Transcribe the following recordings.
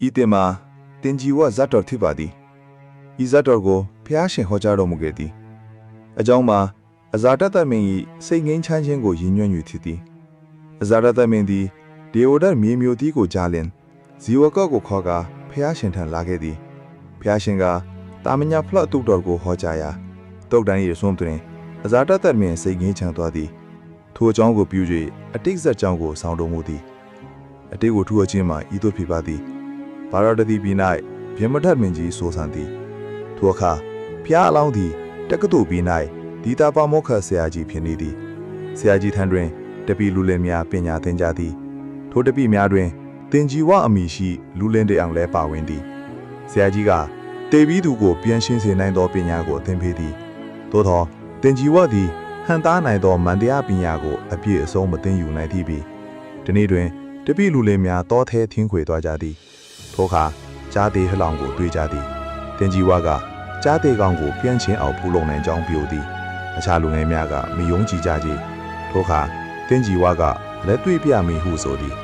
ဤတင်မှာတင်ကြီးဝဇတ်တော်ဖြစ်ပါသည်ဤဇတ်တော်ကိုဖျားရှင်ဟောကြားတော်မူခဲ့သည်အကြောင်းမှာအဇာတတမင်း၏စိတ်ငြိမ်းချမ်းခြင်းကိုရည်ညွှန်း၍ဖြစ်သည်အဇာတတမင်းသည်ဒေဝဒတ်မြေမျိုးတီးကိုကြားလင်ဇီဝကော့ကိုခေါ်ကာဖျားရှင်ထံလာခဲ့သည်ဖျားရှင်ကတာမညာဖလော့တုတ်တော်ကိုဟောကြားရာတုတ်တန်၏ဆုံးတွင်အဇာတတမင်းစိတ်ငြိမ်းချမ်းသွားသည်ထိုအကြောင်းကိုပြု၍အတိတ်ဇက်ကြောင်းကိုဆောင်တော်မူသည်အတိတ်ကိုထူအချင်းမှာဤသို့ဖြစ်ပါသည်ဘာရတတိပြည်၌ဗျမထတ်မင်းကြီးဆိုဆန်သည်ထိုအခါဖျားအလောင်းသည်တက္ကသိုလ်ပြည်၌ဒီတာပါမောခဆရာကြီးဖြစ်နေသည်ဆရာကြီးထံတွင်တပည့်လူလင်များပညာသင်ကြားသည်ထိုတပည့်များတွင်တင်ကြီးဝအမိရှိလူလင်တအောင်လဲပါဝင်သည်ဆရာကြီးကတေပြီးသူကိုပြန်ရှင်းစေနိုင်သောပညာကိုသင်ပေးသည်သို့သောတင်ကြီးဝသည်ဟန်သားနိုင်သောမန္တရားပညာကိုအပြည့်အစုံမသိယူနိုင်သည်ပြီးဒီနေ့တွင်တပည့်လူလင်များတောထဲထင်းခွေသွားကြသည်ထိုအခါကြားသေးဟလောင်ကိုတွေ့ကြသည်တင်ကြီးဝကကြားသေးကောင်ကိုပြန်ချင်းအောင်ဖူးလုံနိုင်ကြောင်းပြောသည်အခြားလူငယ်များကမယုံကြည်ကြကြီးထိုအခါတင်ကြီးဝကလက်တွေ့ပြမိဟုဆိုသည်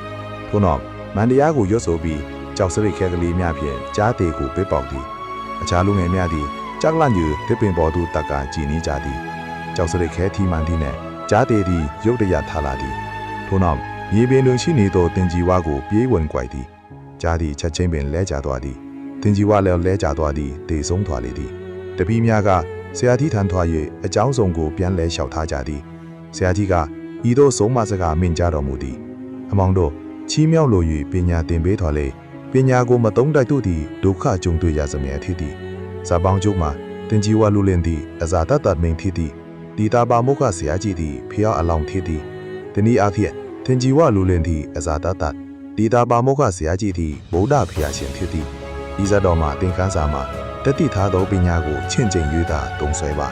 ထို့နောက်မန္တရားကိုရွတ်ဆိုပြီးကြောက်စရိတ်ခဲကလေးများဖြင့်ကြားသေးကိုပစ်ပေါက်သည်အခြားလူငယ်များသည်ကြောက်လန့်ယူတစ်ပင်ပေါ်သို့တက်ကကြည်နေကြသည်ကြောက်စရိတ်ခဲထီမှန်သည်နှင့်ကြားသေးသည်ရုတ်တရက်ထလာသည်ထို့နောက်မြေပင်တွင်ရှိနေသောတင်ကြီးဝါကိုပြေးဝင်ကွိုက်သည်ကြားသည်ချက်ချင်းပင်လဲကျသွားသည်တင်ကြီးဝါလည်းလဲကျသွားသည်တေဆုံးသွားလေသည်တပည့်များကဆရာကြီးထံထွား၍အကြောင်းစုံကိုပြန်လဲလျှောက်ထားကြသည်ဆရာကြီးကဤသို့ဆုံးမစကားမင်ကြားတော်မူသည်အမောင်တို့ချီးမြှောက်လို၍ပညာသင်ပေးတော်လေပညာကိုမသုံးတတ်သူသည်ဒုက္ခကြုံတွေ့ရစမြဲဖြစ်သည်ဇာပေါင်းကျုံမှာတင်ကြီးဝါလူလင်သည်အဇာတတမင်းဖြစ်သည်ဒီတာပါမုခဆရာကြီးသည်ဖျားအလောင်းဖြစ်သည်ဒီနည်းအားဖြင့်တင်ကြီးဝါလူလင်သည်အဇာတတဒီတာပါမုခဆရာကြီးသည်ဗုဒ္ဓဖျားရှင်ဖြစ်သည်ဤဇတ်တော်မှာသင်ခန်းစာမှာတတိထားသောပညာကိုချင့်ချိန်၍သာသုံးဆွဲပါ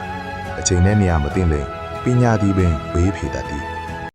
အချိန်နဲ့နေရာမသိလင်ပညာသည်ပင်ဘေးဖေတတ်သည်